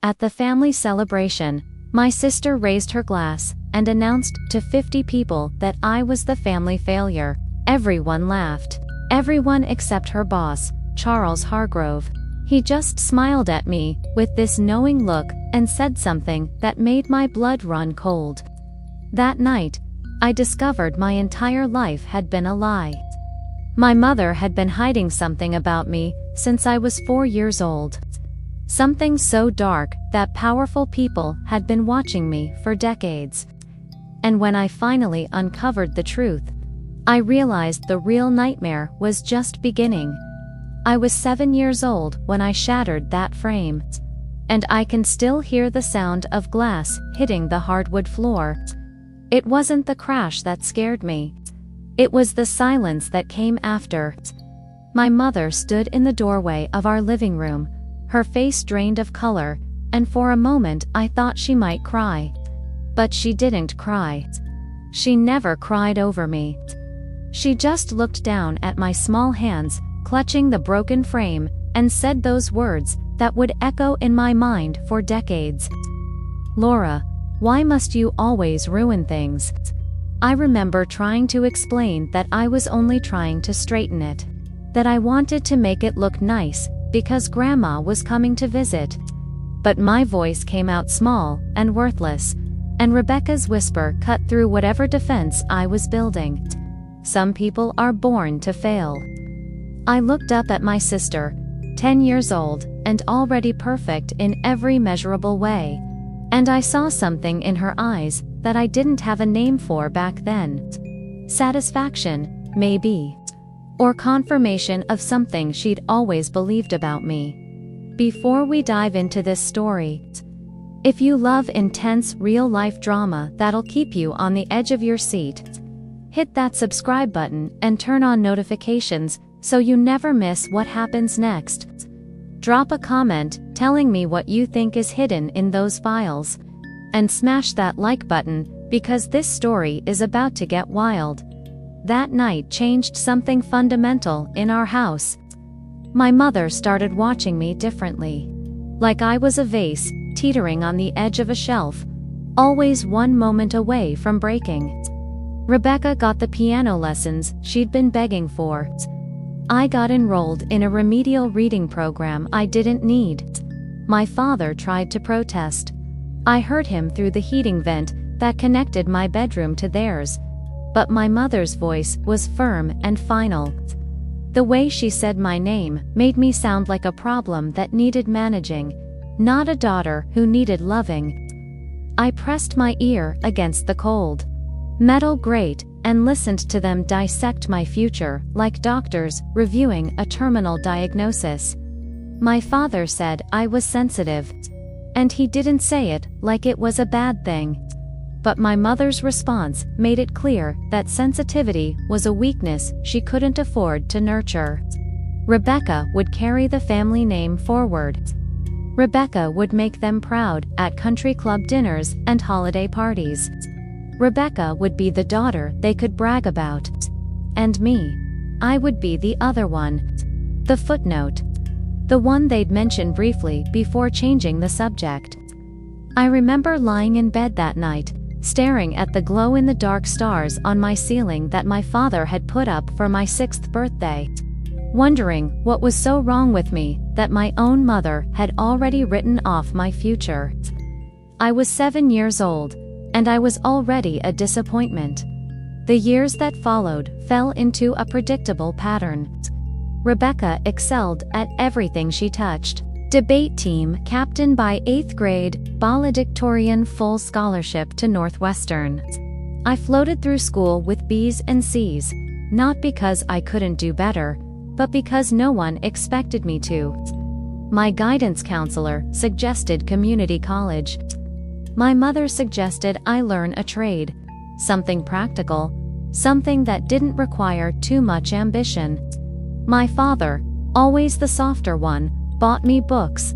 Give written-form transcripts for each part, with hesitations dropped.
At the family celebration, my sister raised her glass and announced to 50 people that I was the family failure. Everyone laughed. Everyone except her boss, Charles Hargrove. He just smiled at me with this knowing look and said something that made my blood run cold. That night, I discovered my entire life had been a lie. My mother had been hiding something about me since I was 4 years old. Something so dark that powerful people had been watching me for decades. And when I finally uncovered the truth, I realized the real nightmare was just beginning. I was 7 years old when I shattered that frame. And I can still hear the sound of glass hitting the hardwood floor. It wasn't the crash that scared me. It was the silence that came after. My mother stood in the doorway of our living room, her face drained of color, and for a moment I thought she might cry. But she didn't cry. She never cried over me. She just looked down at my small hands, clutching the broken frame, and said those words that would echo in my mind for decades. "Laura, why must you always ruin things?" I remember trying to explain that I was only trying to straighten it. That I wanted to make it look nice because Grandma was coming to visit. But my voice came out small and worthless, and Rebecca's whisper cut through whatever defense I was building. Some people are born to fail. I looked up at my sister, 10 years old, and already perfect in every measurable way. And I saw something in her eyes that I didn't have a name for back then. Satisfaction, maybe. Or confirmation of something she'd always believed about me. Before we dive into this story, if you love intense real-life drama that'll keep you on the edge of your seat, hit that subscribe button and turn on notifications so you never miss what happens next. Drop a comment telling me what you think is hidden in those files. And smash that like button because this story is about to get wild. That night changed something fundamental in our house. My mother started watching me differently. Like I was a vase, teetering on the edge of a shelf, always one moment away from breaking. Rebecca got the piano lessons she'd been begging for. I got enrolled in a remedial reading program I didn't need. My father tried to protest. I heard him through the heating vent that connected my bedroom to theirs. But my mother's voice was firm and final. The way she said my name made me sound like a problem that needed managing, not a daughter who needed loving. I pressed my ear against the cold metal grate and listened to them dissect my future like doctors reviewing a terminal diagnosis. My father said I was sensitive. And he didn't say it like it was a bad thing. But my mother's response made it clear that sensitivity was a weakness she couldn't afford to nurture. Rebecca would carry the family name forward. Rebecca would make them proud at country club dinners and holiday parties. Rebecca would be the daughter they could brag about. And me, I would be the other one. The footnote. The one they'd mention briefly before changing the subject. I remember lying in bed that night, staring at the glow-in-the-dark stars on my ceiling that my father had put up for my 6th birthday. Wondering what was so wrong with me that my own mother had already written off my future. I was 7 years old, and I was already a disappointment. The years that followed fell into a predictable pattern. Rebecca excelled at everything she touched. Debate team captain by 8th grade, valedictorian, full scholarship to Northwestern. I floated through school with B's and C's, not because I couldn't do better, but because no one expected me to. My guidance counselor suggested community college. My mother suggested I learn a trade, something practical, something that didn't require too much ambition. My father, always the softer one, bought me books.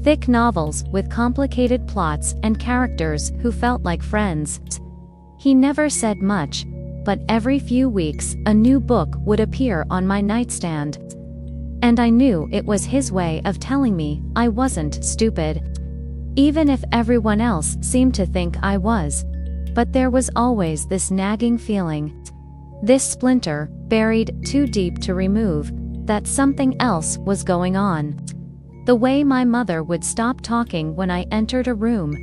Thick novels with complicated plots and characters who felt like friends. He never said much, but every few weeks a new book would appear on my nightstand. And I knew it was his way of telling me I wasn't stupid. even if everyone else seemed to think I was. But there was always this nagging feeling, this splinter, buried too deep to remove, that something else was going on. The way my mother would stop talking when I entered a room.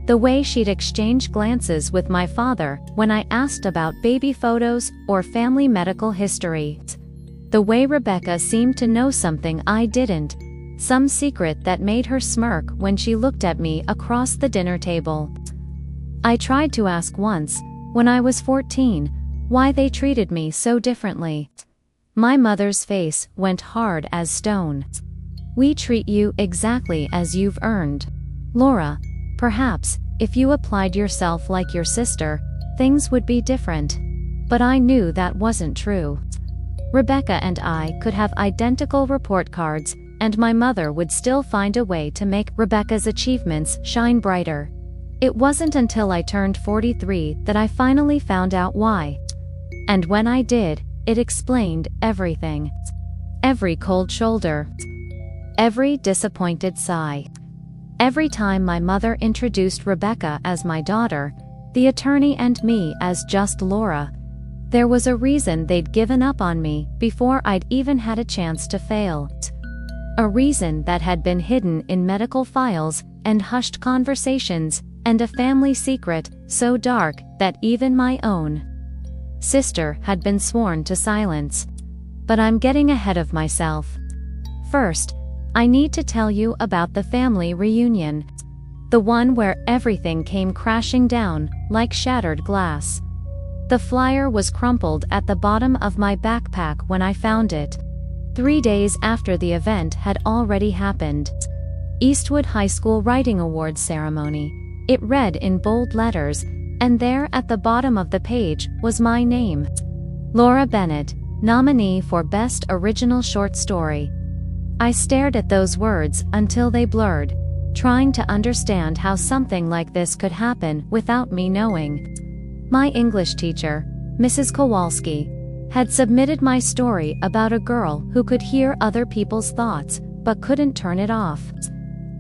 The way she'd exchange glances with my father when I asked about baby photos or family medical history. The way Rebecca seemed to know something I didn't, some secret that made her smirk when she looked at me across the dinner table. I tried to ask once, when I was 14, why they treated me so differently. My mother's face went hard as stone. "We treat you exactly as you've earned. Laura, perhaps, if you applied yourself like your sister, things would be different." But I knew that wasn't true. Rebecca and I could have identical report cards, and my mother would still find a way to make Rebecca's achievements shine brighter. It wasn't until I turned 43 that I finally found out why. And when I did, it explained everything. Every cold shoulder. Every disappointed sigh. Every time my mother introduced Rebecca as my daughter, the attorney and me as just Laura, there was a reason they'd given up on me before I'd even had a chance to fail. A reason that had been hidden in medical files and hushed conversations, and a family secret so dark that even my own sister had been sworn to silence. But I'm getting ahead of myself. First, I need to tell you about the family reunion. The one where everything came crashing down like shattered glass. The flyer was crumpled at the bottom of my backpack when I found it. 3 days after the event had already happened. Eastwood High School Writing Awards ceremony. It read in bold letters, and there at the bottom of the page was my name. Laura Bennett, nominee for Best Original Short Story. I stared at those words until they blurred, trying to understand how something like this could happen without me knowing. My English teacher, Mrs. Kowalski, had submitted my story about a girl who could hear other people's thoughts but couldn't turn it off.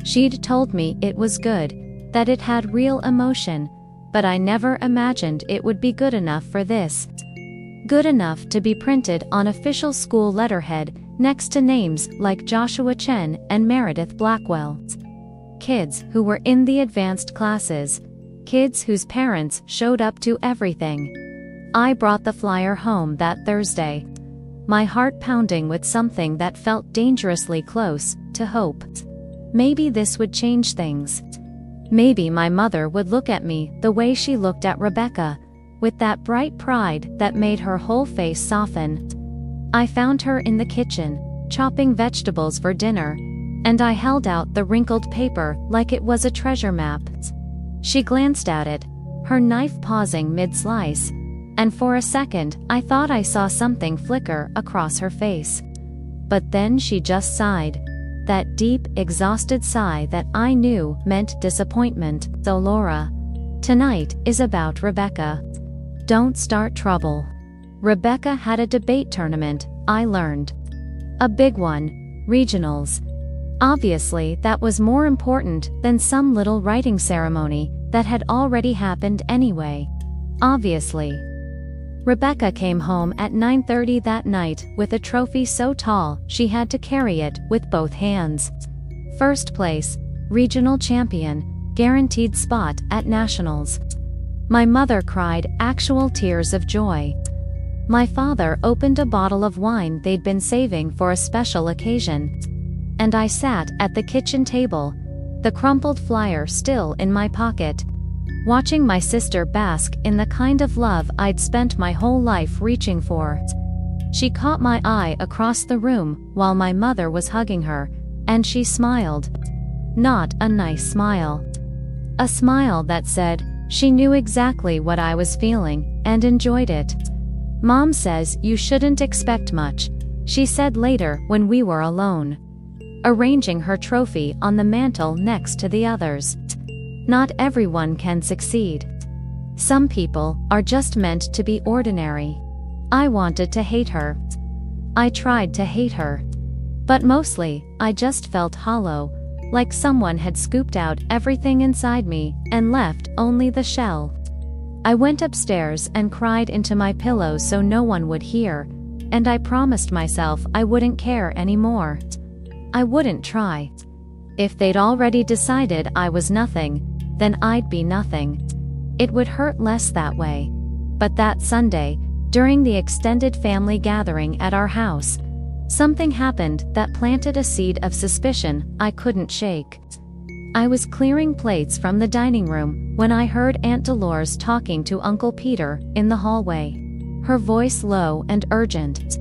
She'd told me it was good, that it had real emotion, but I never imagined it would be good enough for this. Good enough to be printed on official school letterhead next to names like Joshua Chen and Meredith Blackwell. Kids who were in the advanced classes. Kids whose parents showed up to everything. I brought the flyer home that Thursday, my heart pounding with something that felt dangerously close to hope. Maybe this would change things. Maybe my mother would look at me the way she looked at Rebecca, with that bright pride that made her whole face soften. I found her in the kitchen, chopping vegetables for dinner, and I held out the wrinkled paper like it was a treasure map. She glanced at it, her knife pausing mid-slice, and for a second I thought I saw something flicker across her face. But then she just sighed. That deep, exhausted sigh that I knew meant disappointment. So Laura, tonight is about Rebecca. Don't start trouble. Rebecca had a debate tournament, I learned. A big one, regionals. Obviously that was more important than some little writing ceremony that had already happened anyway. Obviously. Rebecca came home at 9:30 that night with a trophy so tall she had to carry it with both hands. First place, regional champion, guaranteed spot at nationals. My mother cried actual tears of joy. My father opened a bottle of wine they'd been saving for a special occasion. And I sat at the kitchen table, the crumpled flyer still in my pocket, watching my sister bask in the kind of love I'd spent my whole life reaching for. She caught my eye across the room while my mother was hugging her, and she smiled. Not a nice smile. A smile that said she knew exactly what I was feeling and enjoyed it. Mom says you shouldn't expect much, she said later when we were alone, arranging her trophy on the mantel next to the others. Not everyone can succeed. Some people are just meant to be ordinary. I wanted to hate her. I tried to hate her. But mostly, I just felt hollow, like someone had scooped out everything inside me and left only the shell. I went upstairs and cried into my pillow so no one would hear, and I promised myself I wouldn't care anymore. I wouldn't try. If they'd already decided I was nothing, then I'd be nothing. It would hurt less that way. But that Sunday, during the extended family gathering at our house, something happened that planted a seed of suspicion I couldn't shake. I was clearing plates from the dining room when I heard Aunt Dolores talking to Uncle Peter in the hallway. Her voice low and urgent.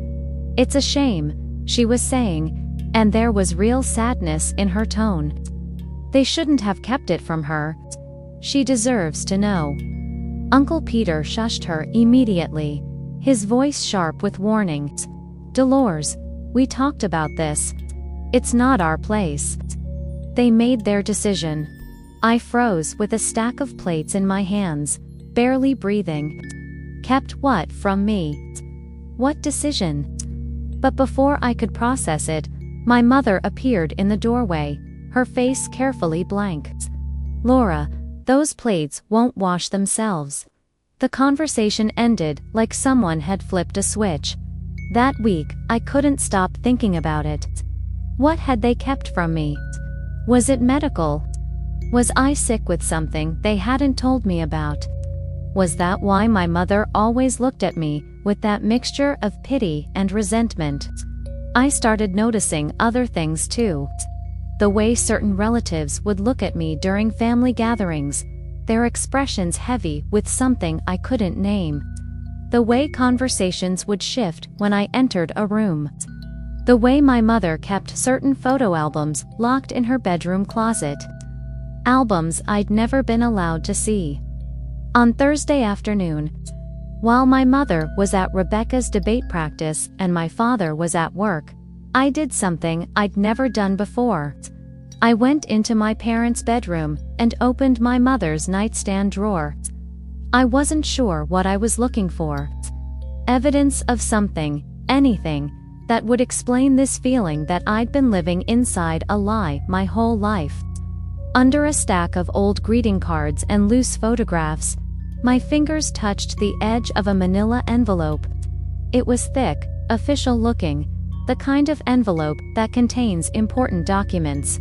"It's a shame," she was saying, and there was real sadness in her tone. "They shouldn't have kept it from her. She deserves to know." Uncle Peter shushed her immediately, his voice sharp with warning. "Dolores, we talked about this. It's not our place." They made their decision. I froze with a stack of plates in my hands, barely breathing. Kept what from me? What decision? But before I could process it, my mother appeared in the doorway, her face carefully blank. "Laura, those plates won't wash themselves." The conversation ended like someone had flipped a switch. That week, I couldn't stop thinking about it. What had they kept from me? Was it medical? Was I sick with something they hadn't told me about? Was that why my mother always looked at me with that mixture of pity and resentment? I started noticing other things too. The way certain relatives would look at me during family gatherings, their expressions heavy with something I couldn't name. The way conversations would shift when I entered a room. The way my mother kept certain photo albums locked in her bedroom closet. Albums I'd never been allowed to see. On Thursday afternoon, while my mother was at Rebecca's debate practice and my father was at work, I did something I'd never done before. I went into my parents' bedroom and opened my mother's nightstand drawer. I wasn't sure what I was looking for. Evidence of something, anything, that would explain this feeling that I'd been living inside a lie my whole life. Under a stack of old greeting cards and loose photographs, my fingers touched the edge of a manila envelope. It was thick, official looking, the kind of envelope that contains important documents.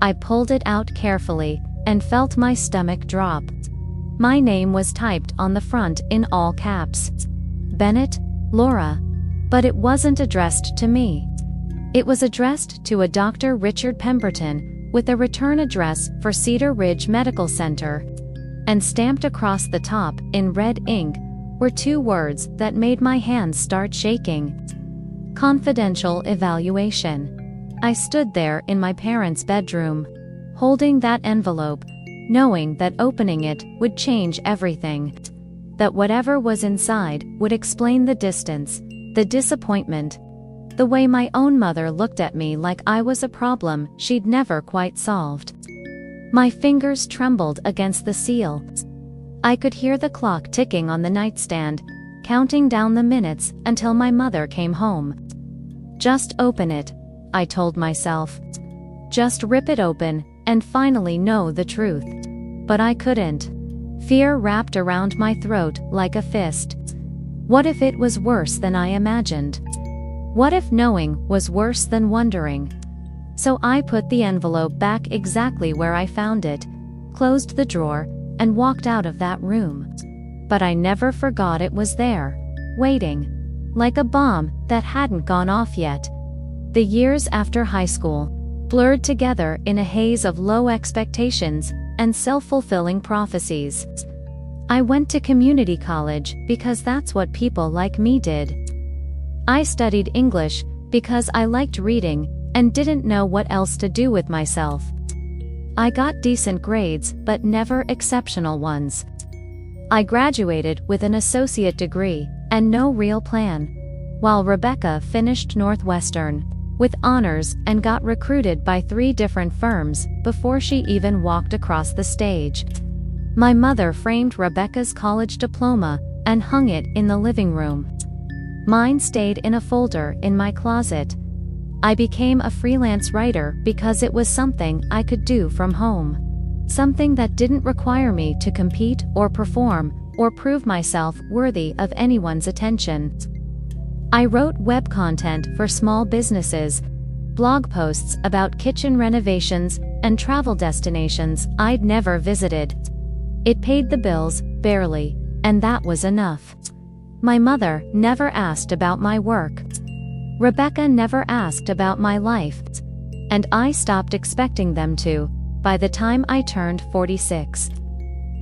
I pulled it out carefully and felt my stomach drop. My name was typed on the front in all caps. Bennett, Laura. But it wasn't addressed to me. It was addressed to a Dr. Richard Pemberton, with a return address for Cedar Ridge Medical Center. And stamped across the top, in red ink, were two words that made my hands start shaking. Confidential evaluation. I stood there in my parents' bedroom, holding that envelope, knowing that opening it would change everything. That whatever was inside would explain the distance, the disappointment, the way my own mother looked at me like I was a problem she'd never quite solved. My fingers trembled against the seal. I could hear the clock ticking on the nightstand, counting down the minutes until my mother came home. Just open it, I told myself. Just rip it open, and finally know the truth. But I couldn't. Fear wrapped around my throat like a fist. What if it was worse than I imagined? What if knowing was worse than wondering? So I put the envelope back exactly where I found it, closed the drawer, and walked out of that room. But I never forgot it was there, waiting, like a bomb that hadn't gone off yet. The years after high school blurred together in a haze of low expectations and self-fulfilling prophecies. I went to community college because that's what people like me did. I studied English because I liked reading and didn't know what else to do with myself. I got decent grades, but never exceptional ones. I graduated with an associate degree and no real plan, while Rebecca finished Northwestern with honors and got recruited by 3 different firms before she even walked across the stage. My mother framed Rebecca's college diploma and hung it in the living room. Mine stayed in a folder in my closet. I became a freelance writer because it was something I could do from home. Something that didn't require me to compete or perform or prove myself worthy of anyone's attention. I wrote web content for small businesses, blog posts about kitchen renovations and travel destinations I'd never visited. It paid the bills, barely, and that was enough. My mother never asked about my work. Rebecca never asked about my life, and I stopped expecting them to by the time I turned 46.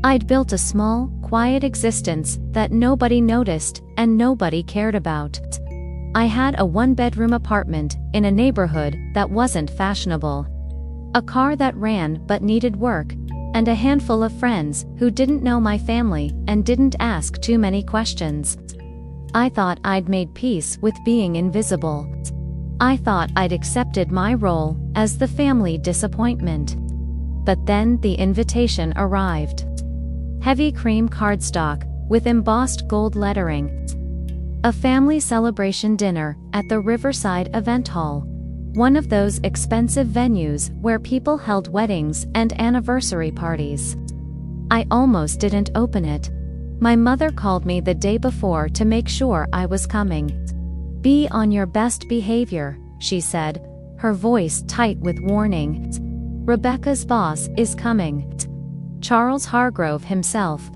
I'd built a small, quiet existence that nobody noticed and nobody cared about. I had a one-bedroom apartment in a neighborhood that wasn't fashionable, a car that ran but needed work, and a handful of friends who didn't know my family and didn't ask too many questions. I thought I'd made peace with being invisible. I thought I'd accepted my role as the family disappointment. But then the invitation arrived. Heavy cream cardstock with embossed gold lettering. A family celebration dinner at the Riverside Event Hall, one of those expensive venues where people held weddings and anniversary parties. I almost didn't open it. My mother called me the day before to make sure I was coming. "Be on your best behavior," she said, her voice tight with warning. "Rebecca's boss is coming. Charles Hargrove himself.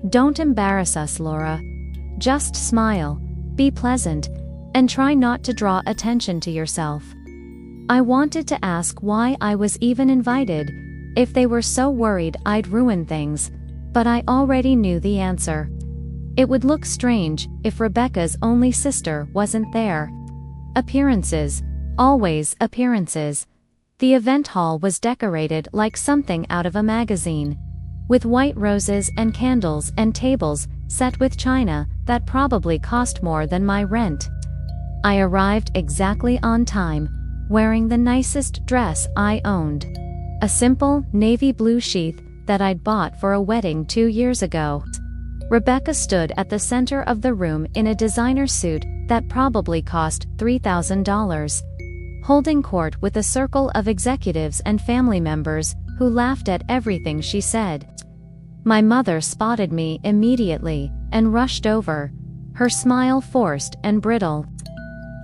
Don't embarrass us, Laura. Just smile, be pleasant, and try not to draw attention to yourself." I wanted to ask why I was even invited, if they were so worried I'd ruin things, but I already knew the answer. It would look strange if Rebecca's only sister wasn't there. Appearances, always appearances. The event hall was decorated like something out of a magazine, with white roses and candles and tables set with china that probably cost more than my rent. I arrived exactly on time, wearing the nicest dress I owned. A simple, navy blue sheath that I'd bought for a wedding 2 years ago. Rebecca stood at the center of the room in a designer suit that probably cost $3,000, holding court with a circle of executives and family members who laughed at everything she said. My mother spotted me immediately and rushed over, her smile forced and brittle.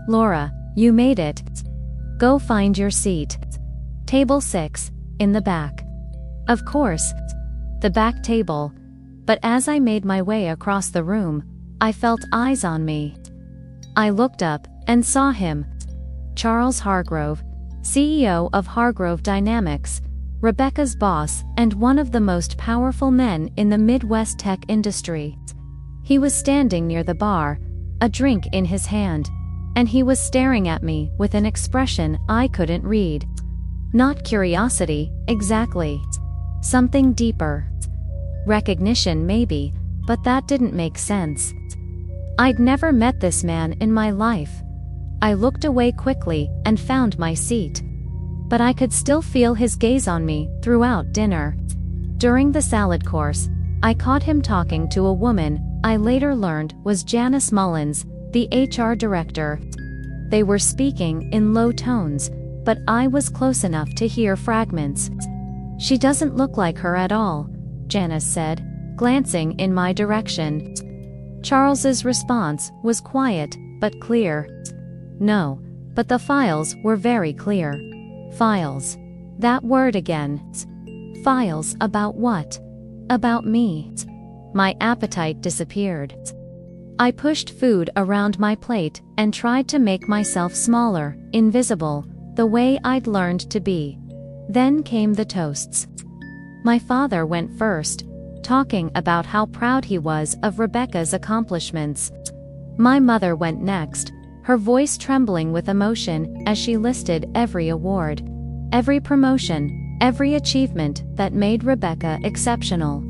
"Laura, you made it. Go find your seat. Table 6, in the back." Of course, the back table, but as I made my way across the room, I felt eyes on me. I looked up and saw him. Charles Hargrove, CEO of Hargrove Dynamics, Rebecca's boss and one of the most powerful men in the Midwest tech industry. He was standing near the bar, a drink in his hand, and he was staring at me with an expression I couldn't read. Not curiosity, exactly. Something deeper. Recognition maybe, but that didn't make sense. I'd never met this man in my life. I looked away quickly and found my seat. But I could still feel his gaze on me throughout dinner. During the salad course, I caught him talking to a woman I later learned was Janice Mullins, the HR director. They were speaking in low tones, but I was close enough to hear fragments. "She doesn't look like her at all," Janice said, glancing in my direction. Charles's response was quiet, but clear. "No, but the files were very clear." Files. That word again. Files about what? About me. My appetite disappeared. I pushed food around my plate and tried to make myself smaller, invisible, the way I'd learned to be. Then came the toasts. My father went first, talking about how proud he was of Rebecca's accomplishments. My mother went next, her voice trembling with emotion as she listed every award, every promotion, every achievement that made Rebecca exceptional.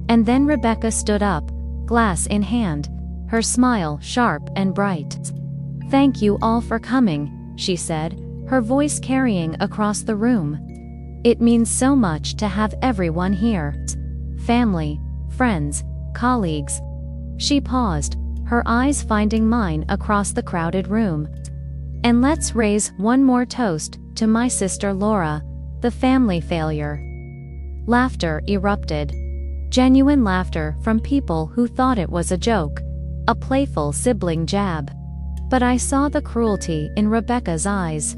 And then Rebecca stood up, glass in hand, her smile sharp and bright. "Thank you all for coming," she said, her voice carrying across the room. "It means so much to have everyone here. Family, friends, colleagues." She paused, her eyes finding mine across the crowded room. And let's raise one more toast to my sister Laura, the family failure." Laughter erupted. Genuine laughter from people who thought it was a joke, a playful sibling jab. But I saw the cruelty in Rebecca's eyes.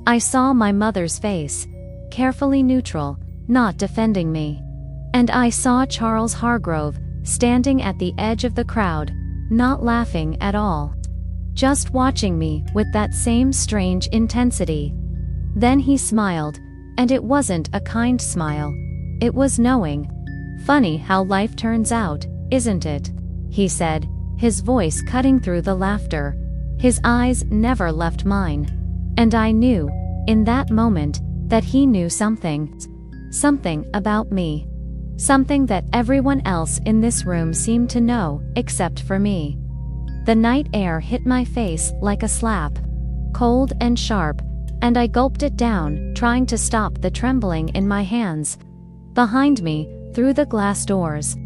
I saw my mother's face, carefully neutral, not defending me. And I saw Charles Hargrove, standing at the edge of the crowd, not laughing at all, just watching me with that same strange intensity. Then he smiled, and it wasn't a kind smile. It was knowing. "Funny how life turns out, isn't it?" he said, his voice cutting through the laughter. His eyes never left mine. And I knew, in that moment, that he knew something. Something about me. Something that everyone else in this room seemed to know, except for me. The night air hit my face like a slap. Cold and sharp, and I gulped it down, trying to stop the trembling in my hands. Behind me, through the glass doors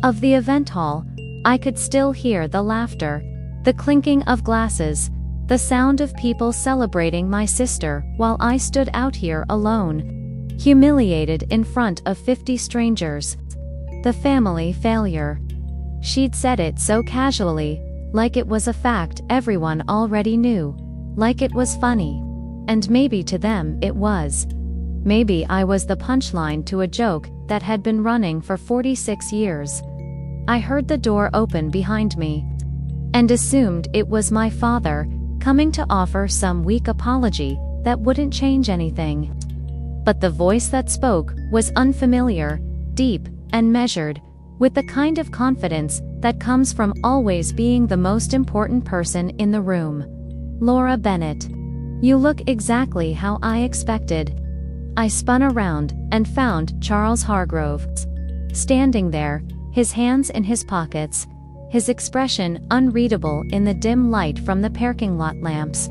of the event hall, I could still hear the laughter, the clinking of glasses, the sound of people celebrating my sister while I stood out here alone, humiliated in front of 50 strangers. The family failure. She'd said it so casually, like it was a fact everyone already knew, like it was funny. And maybe to them it was. Maybe I was the punchline to a joke that had been running for 46 years. I heard the door open behind me, and assumed it was my father, coming to offer some weak apology that wouldn't change anything. But the voice that spoke was unfamiliar, deep, and measured, with the kind of confidence that comes from always being the most important person in the room. "Laura Bennett. You look exactly how I expected." I spun around and found Charles Hargrove, standing there, his hands in his pockets, his expression unreadable in the dim light from the parking lot lamps.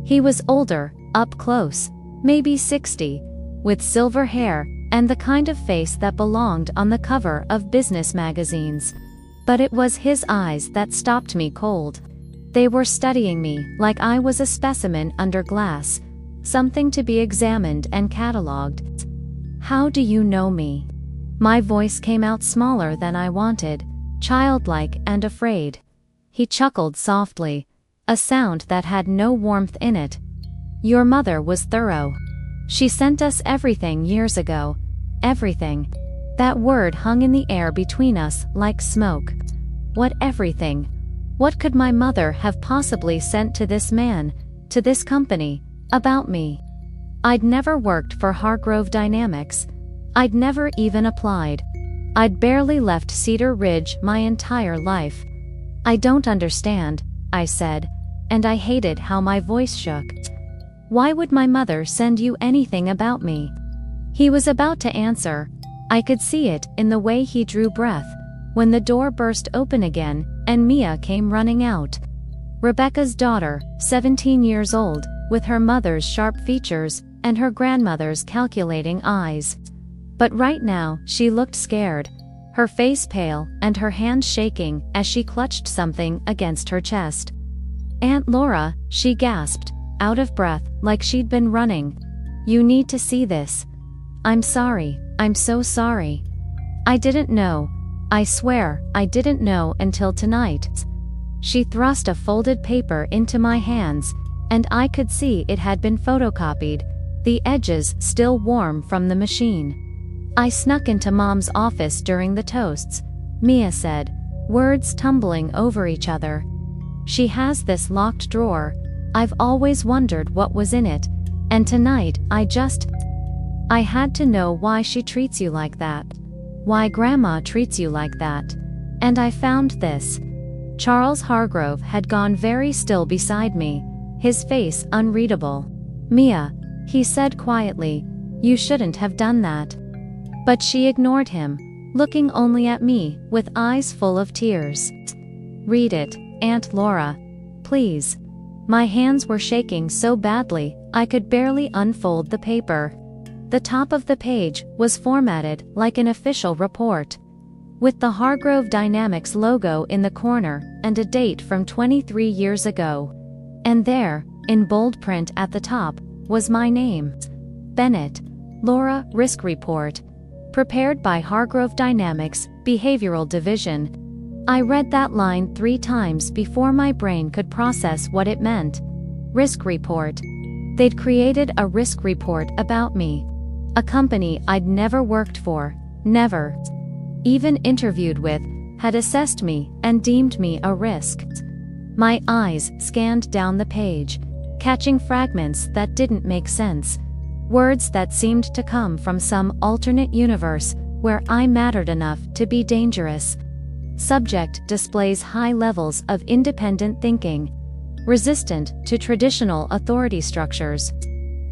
He was older, up close, maybe 60, with silver hair and the kind of face that belonged on the cover of business magazines. But it was his eyes that stopped me cold. They were studying me like I was a specimen under glass, something to be examined and catalogued. "How do you know me?" My voice came out smaller than I wanted, childlike and afraid. He chuckled softly, a sound that had no warmth in it. "Your mother was thorough. She sent us everything years ago. Everything." That word hung in the air between us like smoke. What everything? What could my mother have possibly sent to this man, to this company, about me? I'd never worked for Hargrove Dynamics. I'd never even applied. I'd barely left Cedar Ridge my entire life. "I don't understand," I said, and I hated how my voice shook. "Why would my mother send you anything about me?" He was about to answer. I could see it in the way he drew breath, when the door burst open again, and Mia came running out. Rebecca's daughter, 17 years old, with her mother's sharp features and her grandmother's calculating eyes. But right now, she looked scared, her face pale and her hands shaking as she clutched something against her chest. "Aunt Laura," she gasped, out of breath, like she'd been running. "You need to see this." "I'm sorry, I'm so sorry. I didn't know. I swear, I didn't know until tonight." She thrust a folded paper into my hands, and I could see it had been photocopied, the edges still warm from the machine. "I snuck into Mom's office during the toasts," Mia said, words tumbling over each other. "She has this locked drawer. I've always wondered what was in it, and tonight I had to know why she treats you like that. Why Grandma treats you like that. And I found this." Charles Hargrove had gone very still beside me, his face unreadable. "Mia," he said quietly, "you shouldn't have done that." But she ignored him, looking only at me with eyes full of tears. "Read it, Aunt Laura. Please." My hands were shaking so badly, I could barely unfold the paper. The top of the page was formatted like an official report, with the Hargrove Dynamics logo in the corner and a date from 23 years ago. And there, In bold print at the top was my name. Bennett, Laura, Risk Report. Prepared by Hargrove Dynamics, Behavioral Division. I read that line 3 times before my brain could process what it meant. Risk Report. They'd created a risk report about me. A company I'd never worked for, never even interviewed with, had assessed me and deemed me a risk. My eyes scanned down the page, catching fragments that didn't make sense. Words that seemed to come from some alternate universe where I mattered enough to be dangerous. Subject displays high levels of independent thinking, resistant to traditional authority structures.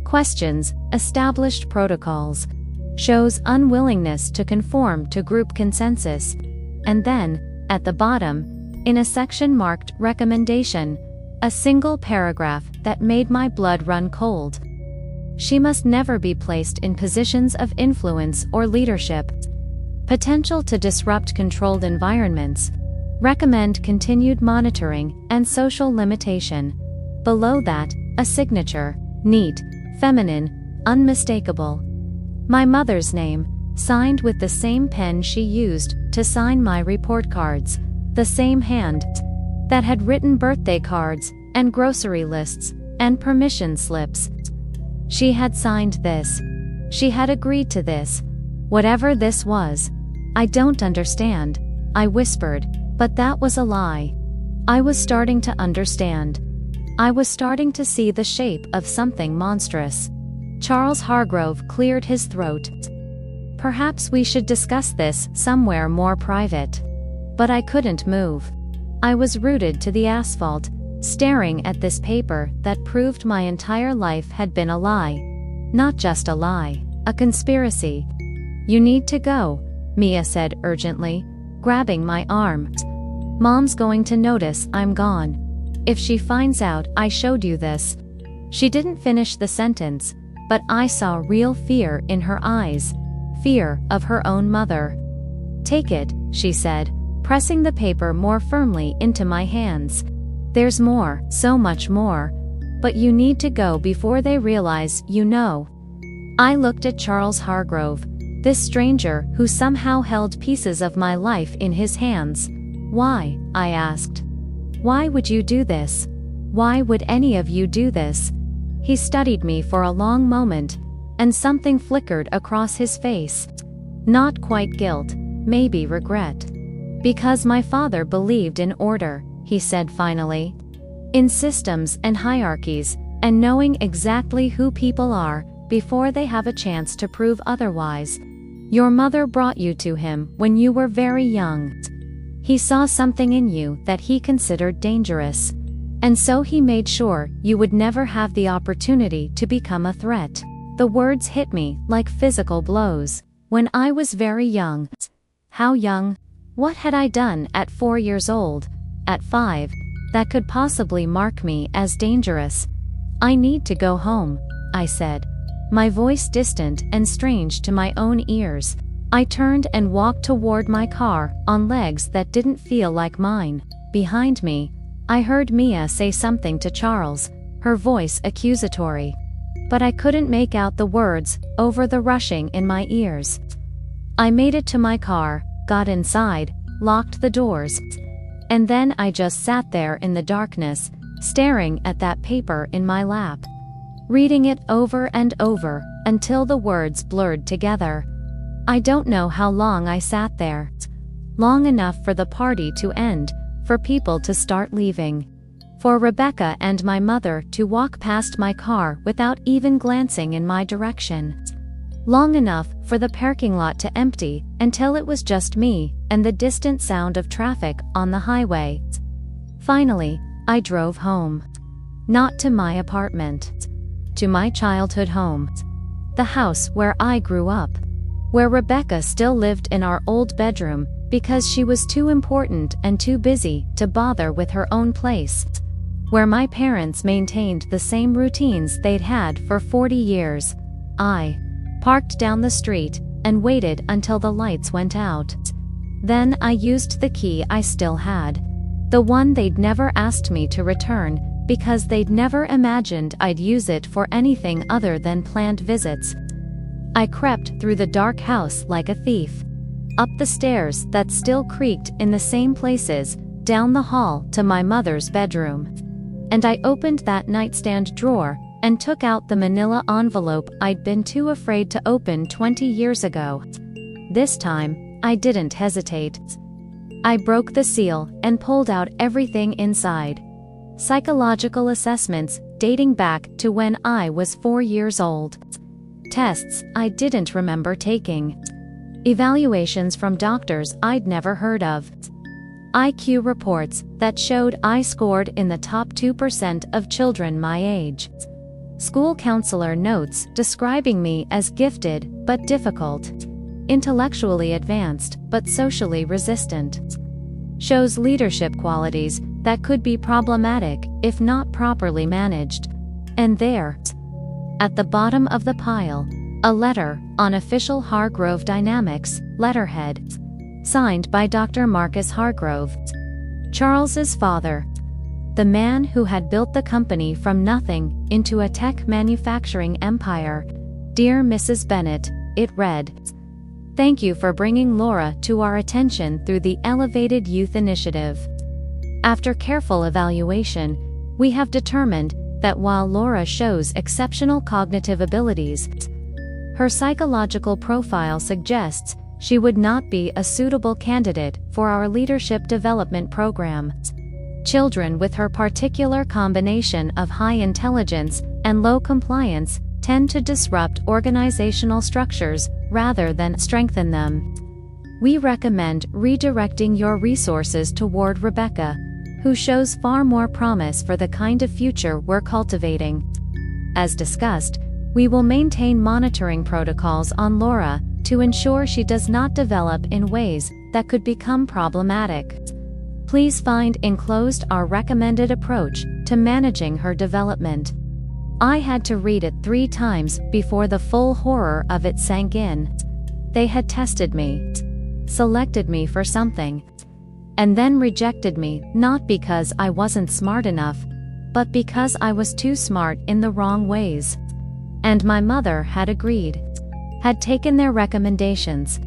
Questions established protocols, shows unwillingness to conform to group consensus. And then, at the bottom, in a section marked Recommendation, a single paragraph that made my blood run cold. She must never be placed in positions of influence or leadership. Potential to disrupt controlled environments. Recommend continued monitoring and social limitation. Below that, a signature, neat, feminine, unmistakable. My mother's name, signed with the same pen she used to sign my report cards, the same hand that had written birthday cards and grocery lists and permission slips. She had signed this. She had agreed to this. Whatever this was. I don't understand, I whispered, but that was a lie. I was starting to understand. I was starting to see the shape of something monstrous. Charles Hargrove cleared his throat. Perhaps we should discuss this somewhere more private. But I couldn't move. I was rooted to the asphalt, staring at this paper that proved my entire life had been a lie. Not just a lie, a conspiracy. You need to go, Mia said urgently, grabbing my arm. Mom's going to notice I'm gone. If she finds out I showed you this. She didn't finish the sentence, but I saw real fear in her eyes. Fear of her own mother. Take it, she said, pressing the paper more firmly into my hands. There's more, so much more. But you need to go before they realize you know. I looked at Charles Hargrove, this stranger who somehow held pieces of my life in his hands. Why? I asked. Why would you do this? Why would any of you do this? He studied me for a long moment, and something flickered across his face. Not quite guilt, maybe regret. Because my father believed in order, he said finally. In systems and hierarchies, and knowing exactly who people are before they have a chance to prove otherwise. Your mother brought you to him when you were very young. He saw something in you that he considered dangerous. And so he made sure you would never have the opportunity to become a threat. The words hit me like physical blows. When I was very young. How young? What had I done at 4 years old? At 5? That could possibly mark me as dangerous. I need to go home, I said, my voice distant and strange to my own ears. I turned and walked toward my car on legs that didn't feel like mine. Behind me, I heard Mia say something to Charles, her voice accusatory. But I couldn't make out the words over the rushing in my ears. I made it to my car, got inside, locked the doors. And then I just sat there in the darkness, staring at that paper in my lap. Reading it over and over, until the words blurred together. I don't know how long I sat there. Long enough for the party to end, for people to start leaving. For Rebecca and my mother to walk past my car without even glancing in my direction. Long enough for the parking lot to empty until it was just me and the distant sound of traffic on the highway. Finally, I drove home. Not to my apartment. To my childhood home. The house where I grew up. Where Rebecca still lived in our old bedroom because she was too important and too busy to bother with her own place. Where my parents maintained the same routines they'd had for 40 years. I parked down the street and waited until the lights went out. Then I used the key I still had. The one they'd never asked me to return because they'd never imagined I'd use it for anything other than planned visits. I crept through the dark house like a thief, up the stairs that still creaked in the same places, down the hall to my mother's bedroom. And I opened that nightstand drawer and took out the manila envelope I'd been too afraid to open 20 years ago. This time, I didn't hesitate. I broke the seal and pulled out everything inside. Psychological assessments dating back to when I was 4 years old. Tests I didn't remember taking. Evaluations from doctors I'd never heard of. IQ reports that showed I scored in the top 2% of children my age. School counselor notes describing me as gifted but difficult, intellectually advanced but socially resistant. Shows leadership qualities that could be problematic if not properly managed. And there, at the bottom of the pile, a letter on official Hargrove Dynamics letterhead, signed by Dr. Marcus Hargrove, Charles's father, the man who had built the company from nothing into a tech manufacturing empire. Dear Mrs. Bennett, it read, "Thank you for bringing Laura to our attention through the Elevated Youth Initiative. After careful evaluation, we have determined that while Laura shows exceptional cognitive abilities, her psychological profile suggests she would not be a suitable candidate for our leadership development program. Children with her particular combination of high intelligence and low compliance tend to disrupt organizational structures rather than strengthen them. We recommend redirecting your resources toward Rebecca, who shows far more promise for the kind of future we're cultivating. As discussed, we will maintain monitoring protocols on Laura to ensure she does not develop in ways that could become problematic. Please find enclosed our recommended approach to managing her development." I had to read it 3 times before the full horror of it sank in. They had tested me, selected me for something, and then rejected me not because I wasn't smart enough, but because I was too smart in the wrong ways. And my mother had agreed, had taken their recommendations,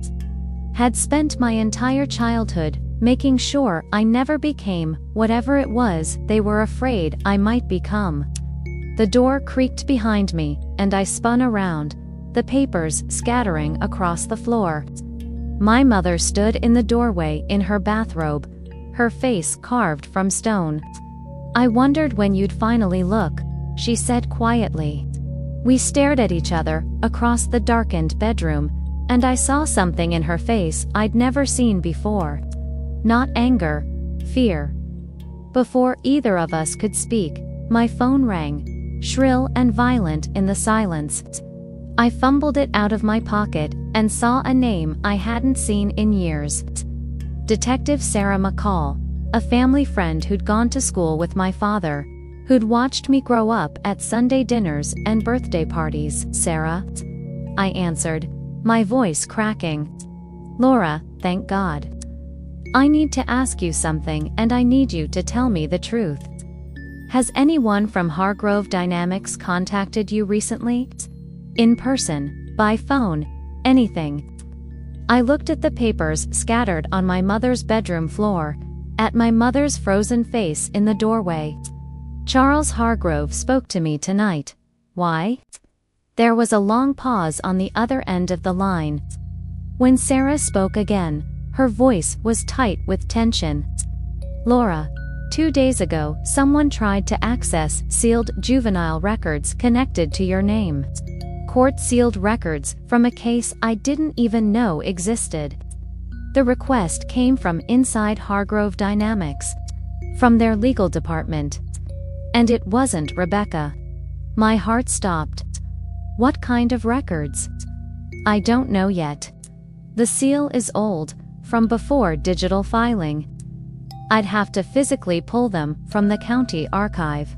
had spent my entire childhood making sure I never became whatever it was they were afraid I might become. The door creaked behind me, and I spun around, the papers scattering across the floor. My mother stood in the doorway in her bathrobe, her face carved from stone. "I wondered when you'd finally look," she said quietly. We stared at each other across the darkened bedroom, and I saw something in her face I'd never seen before. Not anger, fear. Before either of us could speak, my phone rang, shrill and violent in the silence. I fumbled it out of my pocket and saw a name I hadn't seen in years. Detective Sarah McCall, a family friend who'd gone to school with my father, who'd watched me grow up at Sunday dinners and birthday parties. "Sarah?" I answered, my voice cracking. "Laura, thank God. I need to ask you something, and I need you to tell me the truth. Has anyone from Hargrove Dynamics contacted you recently? In person, by phone, anything?" I looked at the papers scattered on my mother's bedroom floor, at my mother's frozen face in the doorway. "Charles Hargrove spoke to me tonight. Why?" There was a long pause on the other end of the line. When Sarah spoke again, her voice was tight with tension. "Laura, 2 days ago someone tried to access sealed juvenile records connected to your name. Court-sealed records from a case I didn't even know existed. The request came from inside Hargrove Dynamics, from their legal department. And it wasn't Rebecca." My heart stopped. "What kind of records?" "I don't know yet. The seal is old, from before digital filing. I'd have to physically pull them from the county archive.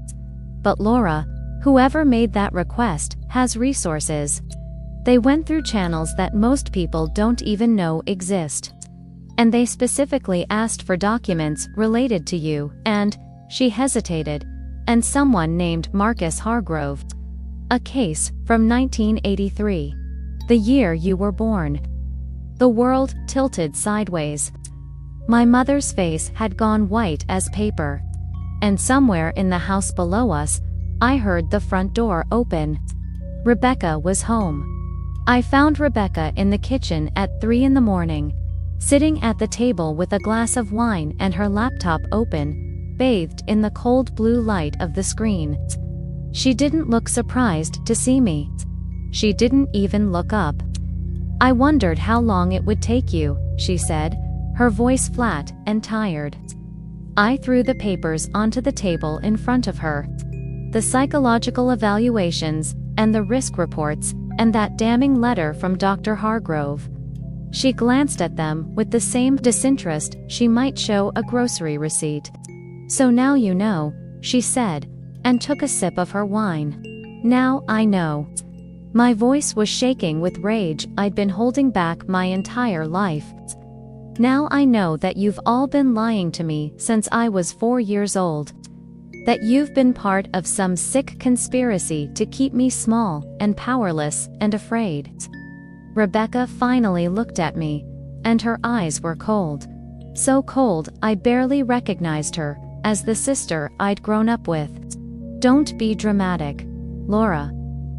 But Laura, whoever made that request, has resources. They went through channels that most people don't even know exist. And they specifically asked for documents related to you, and," she hesitated, and someone named Marcus Hargrove. A case from 1983. The year you were born. The world tilted sideways. My mother's face had gone white as paper. And somewhere in the house below us, I heard the front door open. Rebecca was home. I found Rebecca in the kitchen at 3 in the morning, sitting at the table with a glass of wine and her laptop open, bathed in the cold blue light of the screen. She didn't look surprised to see me. She didn't even look up. "I wondered how long it would take you," she said, her voice flat and tired. I threw the papers onto the table in front of her. The psychological evaluations, and the risk reports, and that damning letter from Dr. Hargrove. She glanced at them with the same disinterest she might show a grocery receipt. "So now you know," she said, and took a sip of her wine. "Now I know." My voice was shaking with rage I'd been holding back my entire life. "Now I know that you've all been lying to me since I was 4 years old. That you've been part of some sick conspiracy to keep me small and powerless and afraid." Rebecca finally looked at me, and her eyes were cold. So cold I barely recognized her as the sister I'd grown up with. "Don't be dramatic, Laura.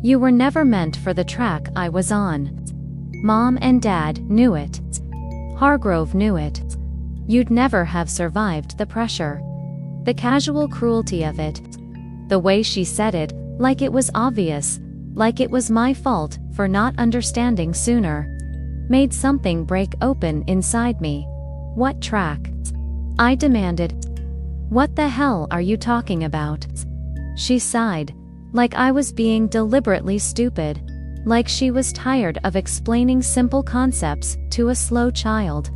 You were never meant for the track I was on. Mom and Dad knew it. Hargrove knew it. You'd never have survived the pressure. The casual cruelty of it. The way she said it, like it was obvious, like it was my fault for not understanding sooner, made something break open inside me. What track?" I demanded. "What the hell are you talking about?" She sighed, like I was being deliberately stupid, like she was tired of explaining simple concepts to a slow child.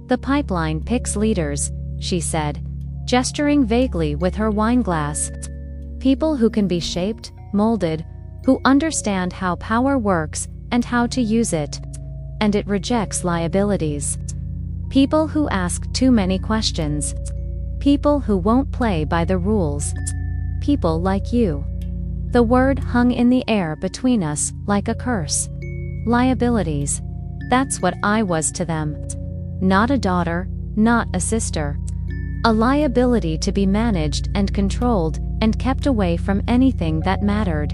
"The pipeline picks leaders," she said, gesturing vaguely with her wineglass. "People who can be shaped, molded, who understand how power works and how to use it. And it rejects liabilities. People who ask too many questions. People who won't play by the rules. People like you." The word hung in the air between us like a curse. Liabilities. That's what I was to them. Not a daughter, not a sister. A liability to be managed and controlled and kept away from anything that mattered.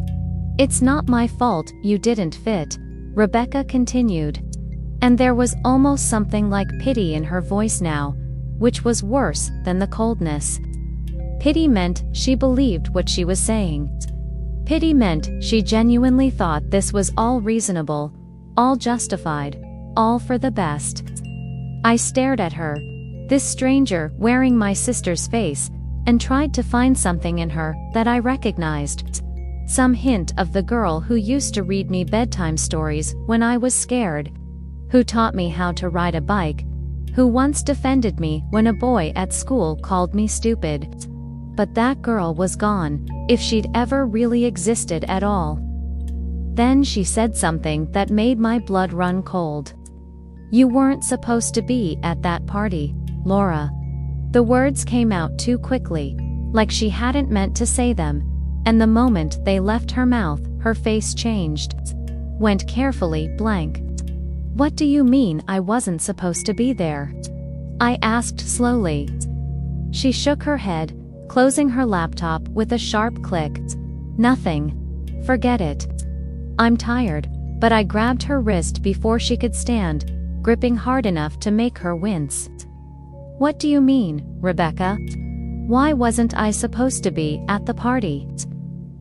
"It's not my fault you didn't fit," Rebecca continued. And there was almost something like pity in her voice now, which was worse than the coldness. Pity meant she believed what she was saying. Pity meant she genuinely thought this was all reasonable, all justified, all for the best. I stared at her, this stranger wearing my sister's face, and tried to find something in her that I recognized. Some hint of the girl who used to read me bedtime stories when I was scared, who taught me how to ride a bike, who once defended me when a boy at school called me stupid. But that girl was gone, if she'd ever really existed at all. Then she said something that made my blood run cold. "You weren't supposed to be at that party, Laura." The words came out too quickly, like she hadn't meant to say them, and the moment they left her mouth, her face changed. Went carefully blank. "What do you mean I wasn't supposed to be there?" I asked slowly. She shook her head, closing her laptop with a sharp click. "Nothing. Forget it." I'm tired, but I grabbed her wrist before she could stand, gripping hard enough to make her wince. "What do you mean, Rebecca? Why wasn't I supposed to be at the party?"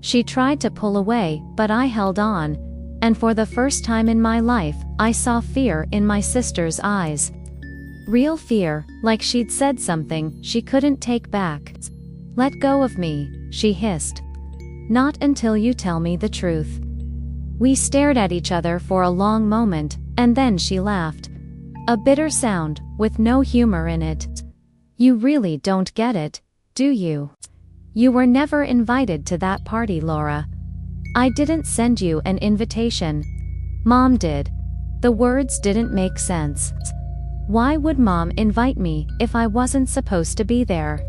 She tried to pull away, but I held on, and for the first time in my life, I saw fear in my sister's eyes. Real fear, like she'd said something she couldn't take back. "Let go of me," she hissed. "Not until you tell me the truth." We stared at each other for a long moment, and then she laughed. A bitter sound, with no humor in it. "You really don't get it, do you? You were never invited to that party, Laura. I didn't send you an invitation. Mom did." The words didn't make sense. Why would Mom invite me if I wasn't supposed to be there?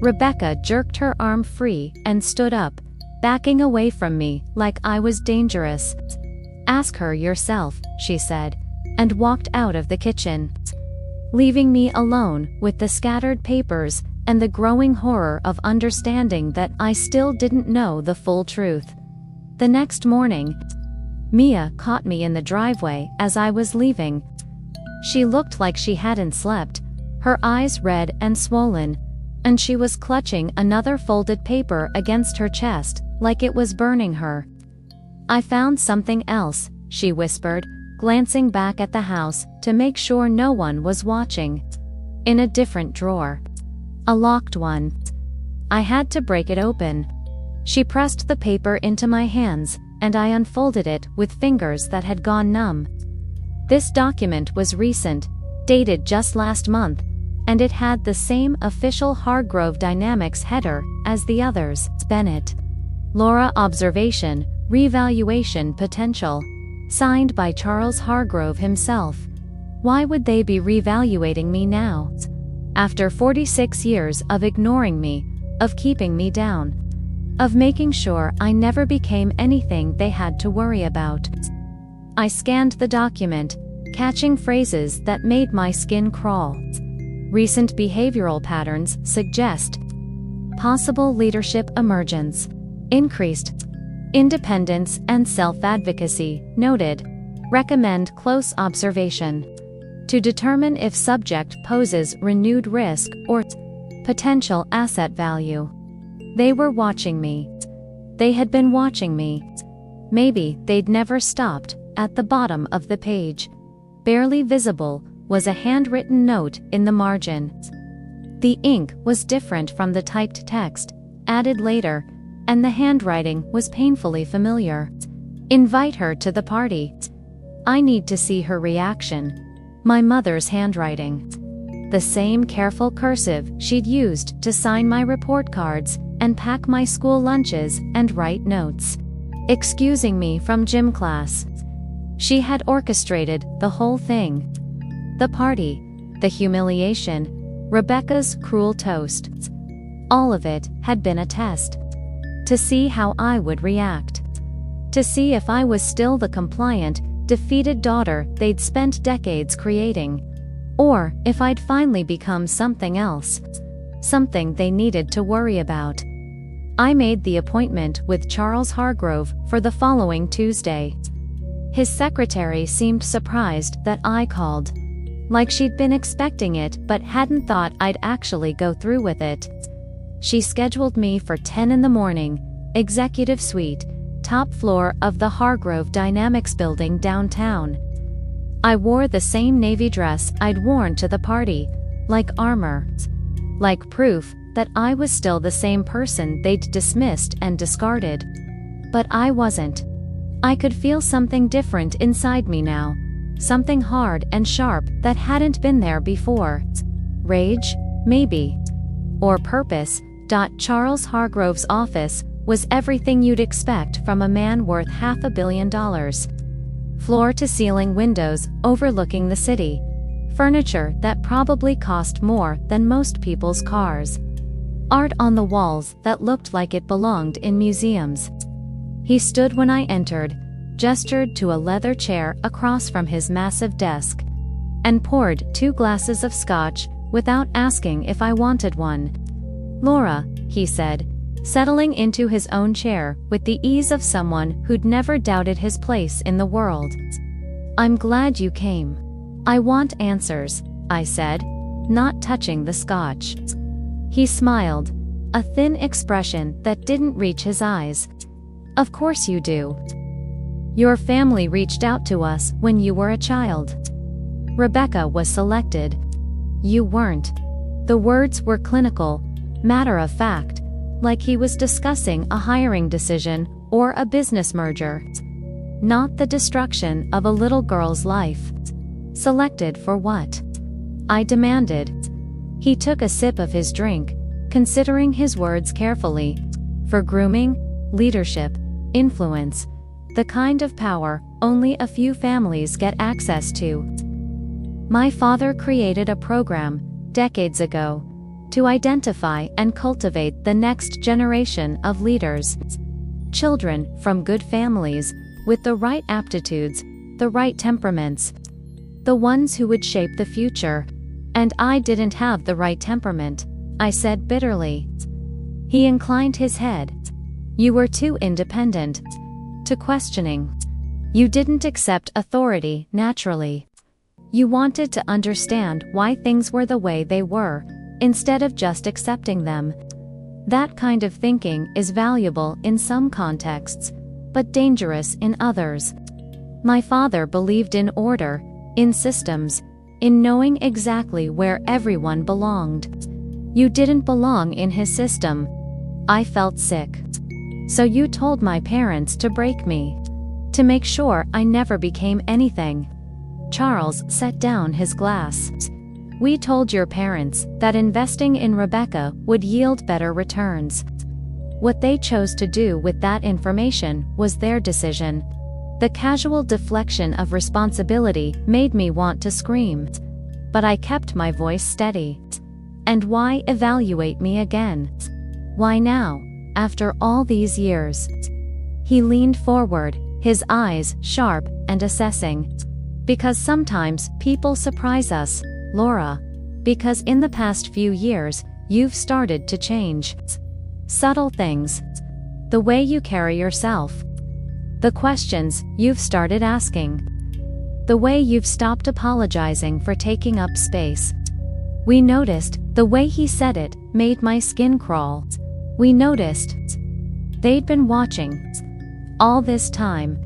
Rebecca jerked her arm free and stood up, backing away from me like I was dangerous. "Ask her yourself," she said, and walked out of the kitchen, leaving me alone with the scattered papers and the growing horror of understanding that I still didn't know the full truth. The next morning, Mia caught me in the driveway as I was leaving. She looked like she hadn't slept, her eyes red and swollen, and she was clutching another folded paper against her chest like it was burning her. "I found something else," she whispered, glancing back at the house to make sure no one was watching. "In a different drawer. A locked one." I had to break it open. She pressed the paper into my hands, and I unfolded it with fingers that had gone numb. This document was recent, dated just last month, and it had the same official Hargrove Dynamics header as the others. Bennett. Laura Observation, Revaluation Potential. Signed by Charles Hargrove himself. Why would they be revaluating me now? After 46 years of ignoring me, of keeping me down, of making sure I never became anything they had to worry about. I scanned the document, catching phrases that made my skin crawl. Recent behavioral patterns suggest possible leadership emergence, increased independence and self-advocacy, noted. Recommend close observation to determine if subject poses renewed risk or potential asset value. They were watching me. They had been watching me. Maybe they'd never stopped. At the bottom of the page, barely visible, was a handwritten note in the margin. The ink was different from the typed text, added later, and the handwriting was painfully familiar. "Invite her to the party. I need to see her reaction." My mother's handwriting. The same careful cursive she'd used to sign my report cards and pack my school lunches and write notes, excusing me from gym class. She had orchestrated the whole thing. The party, the humiliation, Rebecca's cruel toast. All of it had been a test. To see how I would react. To see if I was still the compliant, defeated daughter they'd spent decades creating. Or if I'd finally become something else. Something they needed to worry about. I made the appointment with Charles Hargrove for the following Tuesday. His secretary seemed surprised that I called. Like she'd been expecting it but hadn't thought I'd actually go through with it. She scheduled me for 10 in the morning, executive suite, top floor of the Hargrove Dynamics building downtown. I wore the same navy dress I'd worn to the party, like armor. Like proof that I was still the same person they'd dismissed and discarded. But I wasn't. I could feel something different inside me now. Something hard and sharp that hadn't been there before. Rage? Maybe. Or purpose. Charles Hargrove's office was everything you'd expect from a man worth $500 million. Floor-to-ceiling windows overlooking the city. Furniture that probably cost more than most people's cars. Art on the walls that looked like it belonged in museums. He stood when I entered, gestured to a leather chair across from his massive desk, and poured 2 glasses of scotch without asking if I wanted one. "Laura," he said, settling into his own chair with the ease of someone who'd never doubted his place in the world. "I'm glad you came. I want answers," I said, not touching the scotch. He smiled, a thin expression that didn't reach his eyes. "Of course you do. Your family reached out to us when you were a child. Rebecca was selected. You weren't." The words were clinical, matter of fact, like he was discussing a hiring decision or a business merger. Not the destruction of a little girl's life. Selected for what? I demanded. He took a sip of his drink, considering his words carefully. For grooming, leadership, influence, the kind of power only a few families get access to. My father created a program, decades ago, to identify and cultivate the next generation of leaders. Children from good families, with the right aptitudes, the right temperaments. The ones who would shape the future. And I didn't have the right temperament, I said bitterly. He inclined his head. You were too independent. To questioning. You didn't accept authority naturally. You wanted to understand why things were the way they were, instead of just accepting them. That kind of thinking is valuable in some contexts, but dangerous in others. My father believed in order, in systems, in knowing exactly where everyone belonged. You didn't belong in his system. I felt sick. So you told my parents to break me. To make sure I never became anything. Charles set down his glass. We told your parents that investing in Rebecca would yield better returns. What they chose to do with that information was their decision. The casual deflection of responsibility made me want to scream. But I kept my voice steady. And why evaluate me again? Why now, after all these years? He leaned forward, his eyes sharp and assessing. Because sometimes people surprise us, Laura. Because in the past few years, you've started to change. Subtle things. The way you carry yourself. The questions you've started asking. The way you've stopped apologizing for taking up space. We noticed. The way he said it made my skin crawl. We noticed. They'd been watching. All this time.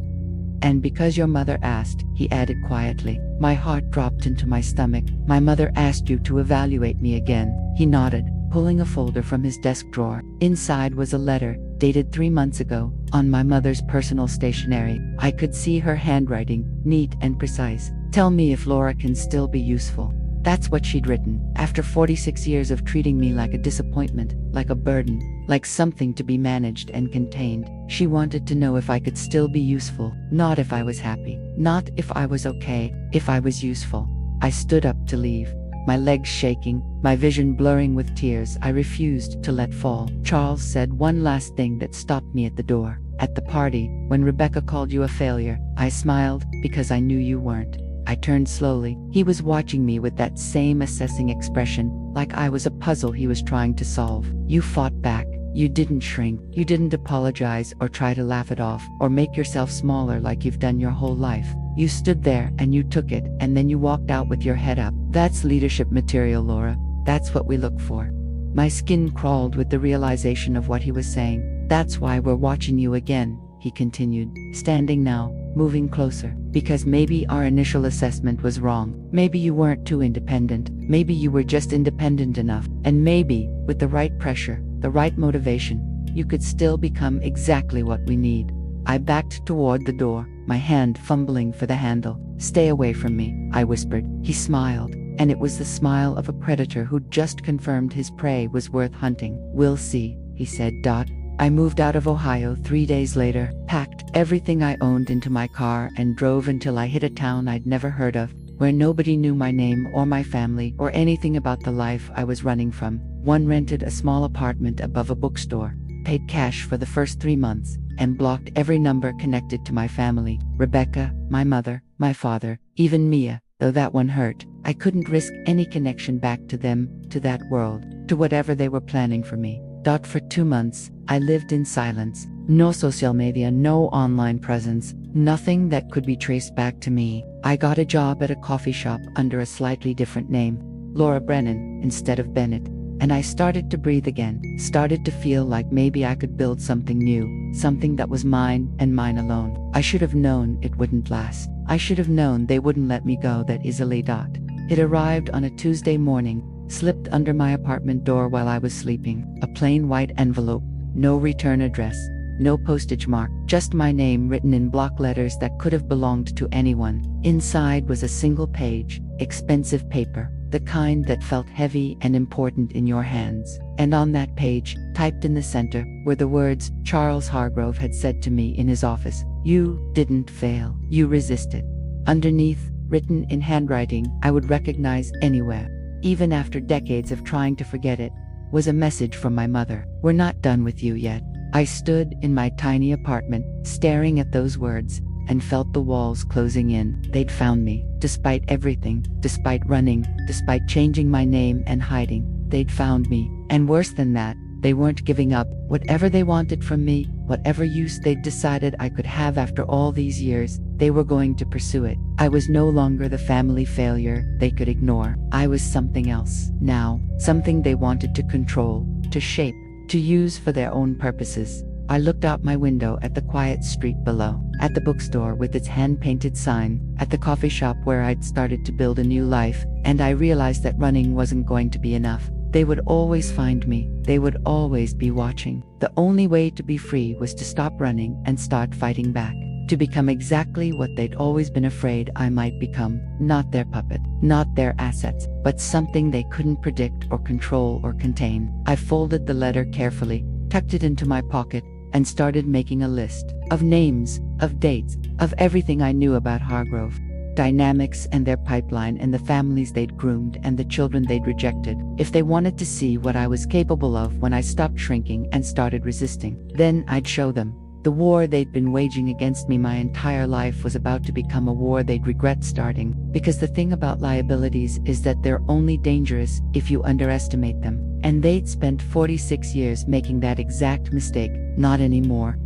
And because your mother asked, he added quietly. My heart dropped into my stomach. My mother asked you to evaluate me again. He nodded, pulling a folder from his desk drawer. Inside was a letter, dated 3 months ago, on my mother's personal stationery. I could see her handwriting, neat and precise. Tell me if Laura can still be useful. That's what she'd written. After 46 years of treating me like a disappointment, like a burden, like something to be managed and contained, she wanted to know if I could still be useful, not if I was happy, not if I was okay, if I was useful. I stood up to leave, my legs shaking, my vision blurring with tears I refused to let fall. Charles said one last thing that stopped me at the door. At the party, when Rebecca called you a failure, I smiled because I knew you weren't. I turned slowly. He was watching me with that same assessing expression, like I was a puzzle he was trying to solve. You fought back. You didn't shrink. You didn't apologize or try to laugh it off or make yourself smaller like you've done your whole life. You stood there and you took it, and then you walked out with your head up. That's leadership material, Laura. That's what we look for. My skin crawled with the realization of what he was saying. That's why we're watching you again, he continued, standing now, moving closer. Because maybe our initial assessment was wrong. Maybe you weren't too independent. Maybe you were just independent enough. And maybe, with the right pressure, the right motivation, you could still become exactly what we need. I backed toward the door, my hand fumbling for the handle. Stay away from me, I whispered. He smiled, and it was the smile of a predator who'd just confirmed his prey was worth hunting. We'll see, he said. I moved out of Ohio 3 days later, packed everything I owned into my car and drove until I hit a town I'd never heard of, where nobody knew my name or my family or anything about the life I was running from. Rented a small apartment above a bookstore, paid cash for the first 3 months, and blocked every number connected to my family. Rebecca, my mother, my father, even Mia, though that one hurt. I couldn't risk any connection back to them, to that world, to whatever they were planning for me. For 2 months, I lived in silence. No social media, no online presence, nothing that could be traced back to me. I got a job at a coffee shop under a slightly different name, Laura Brennan, instead of Bennett. And I started to breathe again, started to feel like maybe I could build something new, something that was mine and mine alone. I should have known it wouldn't last. I should have known they wouldn't let me go that easily. It arrived on a Tuesday morning, slipped under my apartment door while I was sleeping. A plain white envelope, no return address, no postage mark, just my name written in block letters that could have belonged to anyone. Inside was a single page, expensive paper, the kind that felt heavy and important in your hands. And on that page, typed in the center, were the words Charles Hargrove had said to me in his office. You didn't fail. You resisted. Underneath, written in handwriting I would recognize anywhere. even after decades of trying to forget it, was a message from my mother. "We're not done with you yet." I stood in my tiny apartment, staring at those words, and felt the walls closing in. They'd found me. Despite everything, despite running, despite changing my name and hiding, they'd found me. And worse than that, they weren't giving up. Whatever they wanted from me, whatever use they'd decided I could have after all these years, they were going to pursue it. I was no longer the family failure they could ignore. I was something else now, something they wanted to control, to shape, to use for their own purposes. I looked out my window at the quiet street below, at the bookstore with its hand-painted sign, at the coffee shop where I'd started to build a new life, and I realized that running wasn't going to be enough. They would always find me. They would always be watching. The only way to be free was to stop running and start fighting back, to become exactly what they'd always been afraid I might become. Not their puppet, not their assets, but something they couldn't predict or control or contain. I folded the letter carefully, tucked it into my pocket, and started making a list of names, of dates, of everything I knew about Hargrove, dynamics and their pipeline and the families they'd groomed and the children they'd rejected. If they wanted to see what I was capable of when I stopped shrinking and started resisting, then I'd show them. The war they'd been waging against me my entire life was about to become a war they'd regret starting, because the thing about liabilities is that they're only dangerous if you underestimate them. And they'd spent 46 years making that exact mistake. Not anymore.